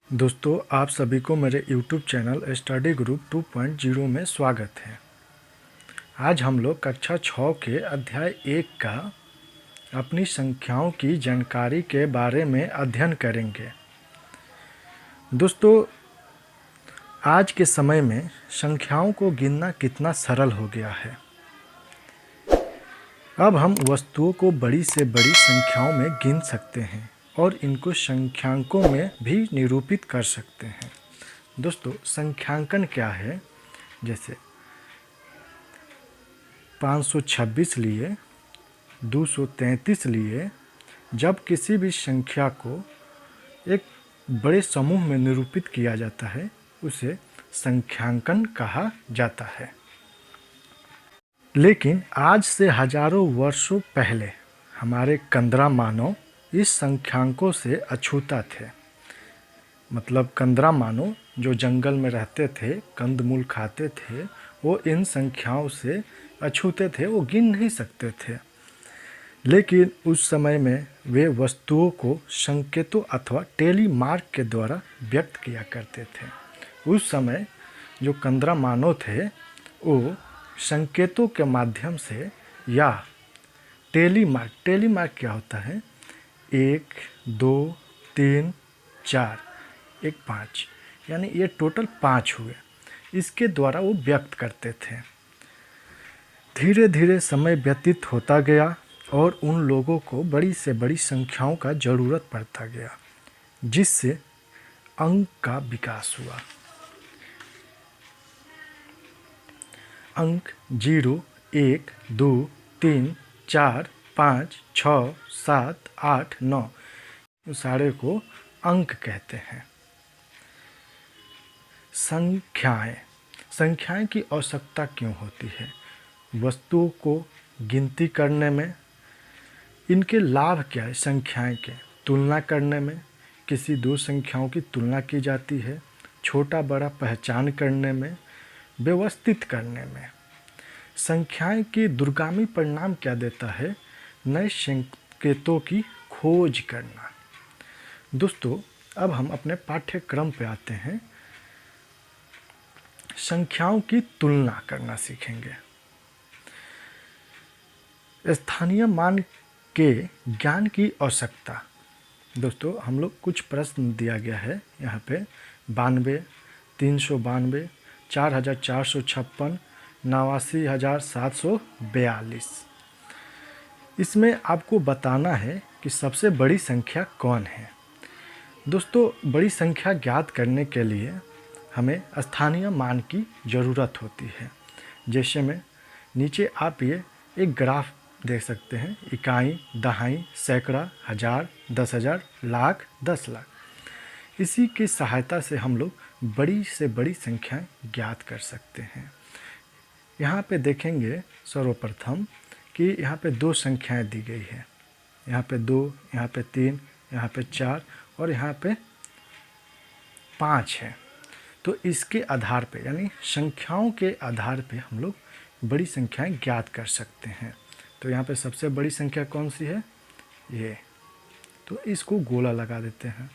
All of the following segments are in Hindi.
दोस्तों, आप सभी को मेरे YouTube चैनल स्टडी ग्रुप 2.0 में स्वागत है। आज हम लोग कक्षा 6 के अध्याय 1 का अपनी संख्याओं की जानकारी के बारे में अध्ययन करेंगे। दोस्तों, आज के समय में संख्याओं को गिनना कितना सरल हो गया है। अब हम वस्तुओं को बड़ी से बड़ी संख्याओं में गिन सकते हैं और इनको संख्यांकों में भी निरूपित कर सकते हैं। दोस्तों, संख्यांकन क्या है? जैसे 526 लिए, 233 लिए, जब किसी भी संख्या को एक बड़े समूह में निरूपित किया जाता है उसे संख्यांकन कहा जाता है। लेकिन आज से हजारों वर्षों पहले हमारे कंदरा मानव इस संख्यांकों से अछूता थे। मतलब कंदरा मानव जो जंगल में रहते थे, कंदमूल खाते थे, वो इन संख्याओं से अछूते थे, वो गिन नहीं सकते थे। लेकिन उस समय में वे वस्तुओं को संकेतों अथवा टेलीमार्क के द्वारा व्यक्त किया करते थे। उस समय जो कंदरा मानव थे वो संकेतों के माध्यम से या टेलीमार्क क्या होता है? 1, 2, 3, 4, 1, 5, यानी ये टोटल 5 हुए। इसके द्वारा वो व्यक्त करते थे। धीरे धीरे समय व्यतीत होता गया और उन लोगों को बड़ी से बड़ी संख्याओं का ज़रूरत पड़ता गया, जिससे अंक का विकास हुआ। अंक 0, 1, 2, 3, 4, 5, 6, 7, 8, 9 सारे को अंक कहते हैं। संख्याएं की आवश्यकता क्यों होती है? वस्तुओं को गिनती करने में। इनके लाभ क्या है? संख्याएं के तुलना करने में, किसी दो संख्याओं की तुलना की जाती है। छोटा बड़ा पहचान करने में, व्यवस्थित करने में। संख्याएं की दूरगामी परिणाम क्या देता है? नए संकेतों की खोज करना। दोस्तों, अब हम अपने पाठ्यक्रम पे आते हैं। संख्याओं की तुलना करना सीखेंगे। स्थानीय मान के ज्ञान की आवश्यकता। दोस्तों, हम लोग कुछ प्रश्न दिया गया है यहाँ पे। 92, 392, 4456, 89,742। इसमें आपको बताना है कि सबसे बड़ी संख्या कौन है। दोस्तों, बड़ी संख्या ज्ञात करने के लिए हमें स्थानीय मान की ज़रूरत होती है। जैसे में नीचे आप ये एक ग्राफ देख सकते हैं। इकाई, दहाई, सैकड़ा, हज़ार, 10,000, लाख, 10 लाख। इसी की सहायता से हम लोग बड़ी से बड़ी संख्याएं ज्ञात कर सकते हैं। यहाँ पे देखेंगे सर्वप्रथम कि यहाँ पे दो संख्याएं दी गई है। यहाँ पे 2, यहाँ पे 3, यहाँ पे 4 और यहाँ पे 5 है। तो इसके आधार पे, यानी संख्याओं के आधार पे हम लोग बड़ी संख्याएं ज्ञात कर सकते हैं। तो यहाँ पे सबसे बड़ी संख्या कौन सी है? ये। तो इसको गोला लगा देते हैं।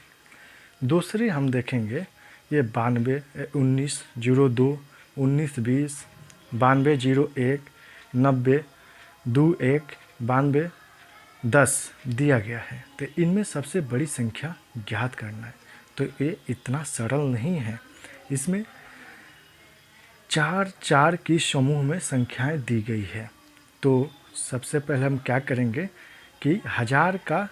दूसरी हम देखेंगे ये 92, 19, 02, 19, 20, 92, 01, 90, 21, 92, 10 दिया गया है। तो इनमें सबसे बड़ी संख्या ज्ञात करना है। तो ये इतना सरल नहीं है। इसमें 4 की समूह में संख्याएं दी गई है। तो सबसे पहले हम क्या करेंगे कि 1000 का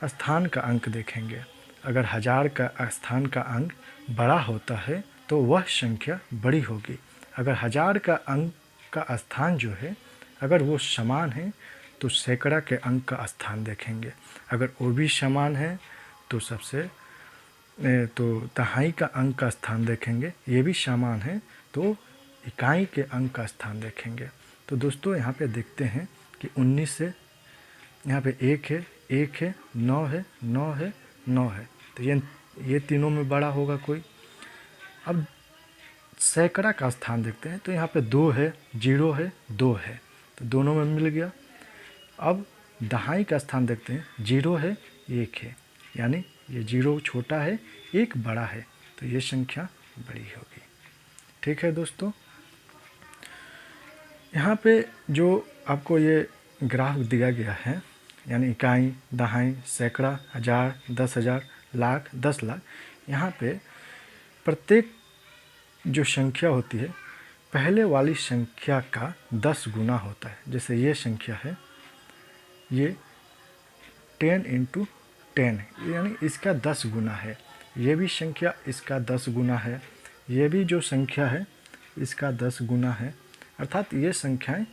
स्थान का अंक देखेंगे। अगर 1000 का स्थान का अंक बड़ा होता है तो वह संख्या बड़ी होगी। अगर 1000 का अंक का स्थान जो है अगर वो समान है तो सैकड़ा के अंक का स्थान देखेंगे। अगर वो भी समान है तो दहाई का अंक का स्थान देखेंगे। ये भी समान है तो इकाई के अंक का स्थान देखेंगे। तो दोस्तों, यहाँ पे देखते हैं कि 19 से यहाँ पे 1 है, 1 है, 9 है, 9 है, 9 है। तो ये तीनों में बड़ा होगा कोई। अब सैकड़ा का स्थान देखते हैं तो यहाँ पे 2 है, 0 है, 2 है। तो दोनों में मिल गया। अब दहाई का स्थान देखते हैं, 0 है, 1 है, यानी ये 0 छोटा है, 1 बड़ा है, तो ये संख्या बड़ी होगी। ठीक है दोस्तों, यहाँ पे जो आपको ये ग्राफ दिया गया है, यानी इकाई, दहाई, सैकड़ा, हज़ार, 10,000, लाख, 10 लाख, यहाँ पे प्रत्येक जो संख्या होती है पहले वाली संख्या का 10 गुना होता है। जैसे ये संख्या है, ये 10 × 10 यानी इसका 10 गुना है। ये भी संख्या इसका 10 गुना है, ये भी जो संख्या है इसका 10 गुना है। अर्थात ये संख्याएं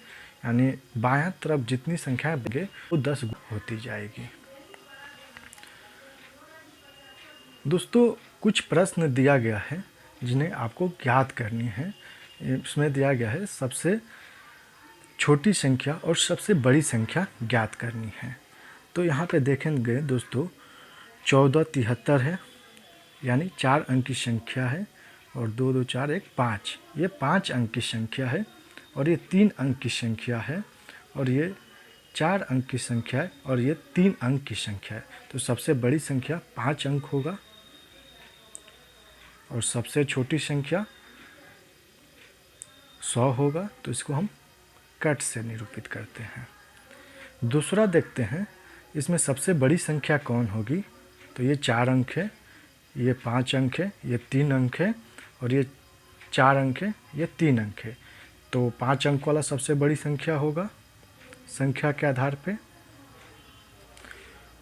यानी बायां तरफ जितनी संख्याएं बढ़े वो 10 होती जाएगी। दोस्तों, कुछ प्रश्न दिया गया है जिन्हें आपको ज्ञात करनी है। इसमें दिया गया है सबसे छोटी संख्या और सबसे बड़ी संख्या ज्ञात करनी है। तो यहाँ पे देखेंगे दोस्तों, 1473 है, यानी 4 अंक की संख्या है, और 2 2 4 1 5, ये 5 अंक की संख्या है, और ये 3 अंक की संख्या है, और ये 4 अंक की संख्या है, और ये 3 अंक की संख्या है। तो सबसे बड़ी संख्या 5 अंक होगा और सबसे छोटी संख्या 100 होगा। तो इसको हम कट से निरूपित करते हैं। दूसरा देखते हैं, इसमें सबसे बड़ी संख्या कौन होगी। तो ये 4 अंक है, ये 5 अंक है, ये 3 अंक है, और ये 4 अंक है, ये 3 अंक है। तो 5 अंक वाला सबसे बड़ी संख्या होगा संख्या के आधार पे,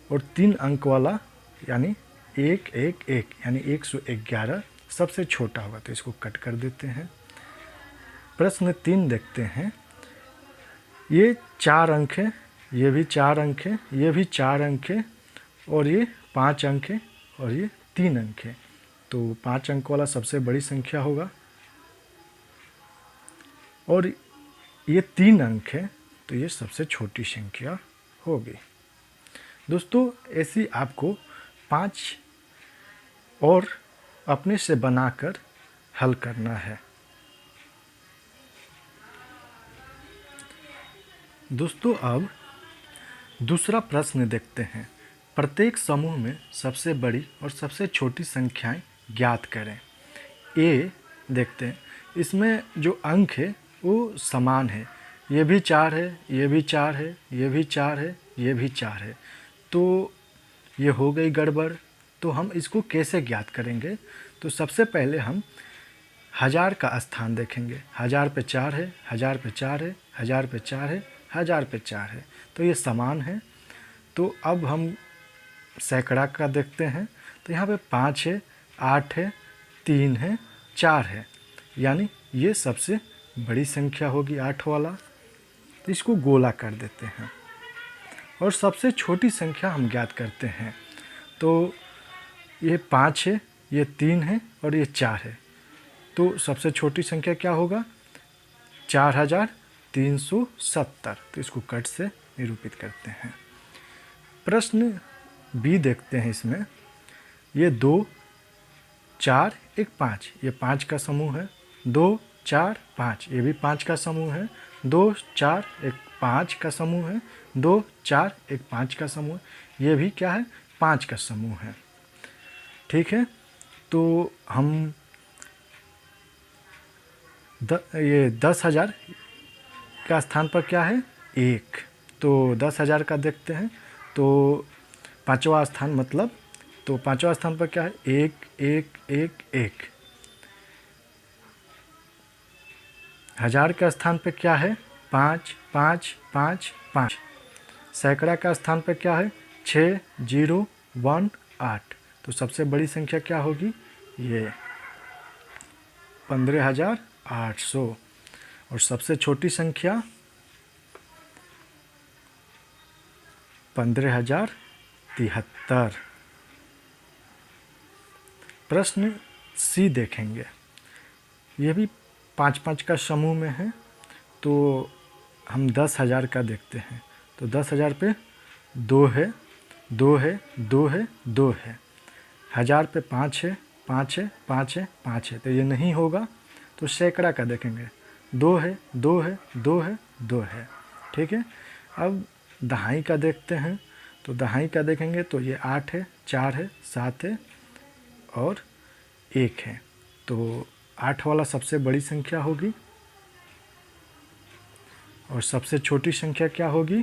और 3 अंक वाला यानी 1 1 1 यानी 111 सबसे छोटा होगा। तो इसको कट कर देते हैं। प्रश्न 3 देखते हैं, ये 4 अंक है, ये भी 4 अंक है, ये भी 4 अंक है, और ये 5 अंक है, और ये 3 अंक है। तो 5 अंक वाला सबसे बड़ी संख्या होगा, और ये 3 अंक है, तो ये सबसे छोटी संख्या होगी। दोस्तों, ऐसी आपको 5 और अपने से बनाकर हल करना है। दोस्तों, अब दूसरा प्रश्न देखते हैं। प्रत्येक समूह में सबसे बड़ी और सबसे छोटी संख्याएं ज्ञात करें। ए देखते हैं, इसमें जो अंक है वो समान है, ये भी 4 है, ये भी 4 है, ये भी 4 है, ये भी 4 है। तो ये हो गई गड़बड़। तो हम इसको कैसे ज्ञात करेंगे। तो सबसे पहले हम 1000 का स्थान देखेंगे। 1000 पे 4 है, 1000 पे 4 है, 1000 पे 4 है, 1000 पे 4 है, तो ये समान है। तो अब हम सैकड़ा का देखते हैं। तो यहाँ पे 5 है, 8 है, 3 है, 4 है, यानी ये सबसे बड़ी संख्या होगी 8 वाला। तो इसको गोला कर देते हैं, और सबसे छोटी संख्या हम ज्ञात करते हैं। तो ये 5 है, ये 3 है, और ये 4 है। तो सबसे छोटी संख्या क्या होगा, 4370। तो इसको कट से निरूपित करते हैं। प्रश्न बी देखते हैं। इसमें ये 2 4 1 5, ये 5 का समूह है। 2 4 5, ये भी 5 का समूह है। 2 4 1 5 का समूह है। 2 4 1 5 का समूह है। ये भी क्या है, 5 का समूह है। ठीक है, तो हम ये 10,000 का स्थान पर क्या है, 1। तो 10,000 का देखते हैं। तो 5वां स्थान मतलब, तो 5वां स्थान पर क्या है, 1 1 1 1। 1000 का स्थान पे क्या है, 5 5 5 5। सैकड़ा का स्थान पे क्या है, 6 0 1 8। तो सबसे बड़ी संख्या क्या होगी, ये 15,800। और सबसे छोटी संख्या 15,073। प्रश्न सी देखेंगे। ये भी 5 5 का समूह में है। तो हम 10,000 का देखते हैं। तो 10,000 पे 2 है, 2 है, 2 है, 2 है। 1000 पे 5 है, 5 है, 5 है, 5 है, तो ये नहीं होगा। तो सैकड़ा का देखेंगे। 2 है, 2 है, 2 है, 2 है। ठीक है, अब दहाई का देखते हैं। तो दहाई का देखेंगे तो ये 8 है, 4 है, 7 है और 1 है। तो 8 वाला सबसे बड़ी संख्या होगी और सबसे छोटी संख्या क्या होगी,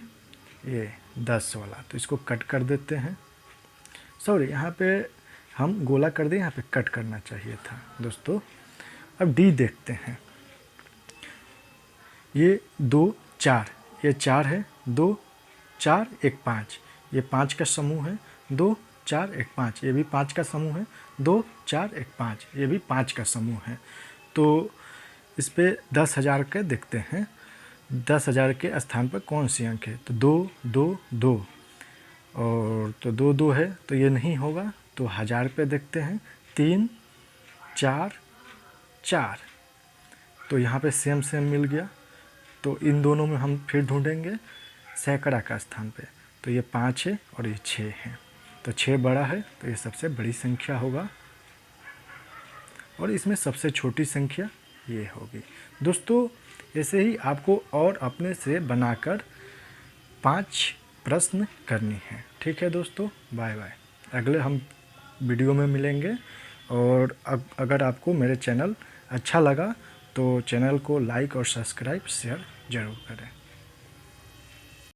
ये 10 वाला। तो इसको कट कर देते हैं। सॉरी, यहाँ पे हम गोला कर दें, यहाँ पे कट करना चाहिए था दोस्तों। अब डी देखते हैं। ये 2 4, ये 4 है, 2 4 1 5, ये 5 का समूह है। 2 4 1 5, ये भी 5 का समूह है। 2 4 1 5, ये भी 5 का समूह है। तो इस पे 10,000 के देखते हैं, 10,000 के स्थान पर कौन सी अंक है। तो 2 2 2 और तो 2 2 है, तो ये नहीं होगा। तो 1000 पे देखते हैं, 3 4 4, तो यहाँ पे सेम सेम मिल गया। तो इन दोनों में हम फिर ढूंढेंगे सैकड़ा का स्थान पे। तो ये 5 है और ये 6 है। तो 6 बड़ा है, तो ये सबसे बड़ी संख्या होगा और इसमें सबसे छोटी संख्या ये होगी। दोस्तों ऐसे ही आपको और अपने से बनाकर 5 प्रश्न करनी है। ठीक है दोस्तों, बाय बाय। अगले हम वीडियो में मिलेंगे। और अगर आपको मेरे चैनल अच्छा लगा तो चैनल को लाइक और सब्सक्राइब शेयर ज़रूर करें।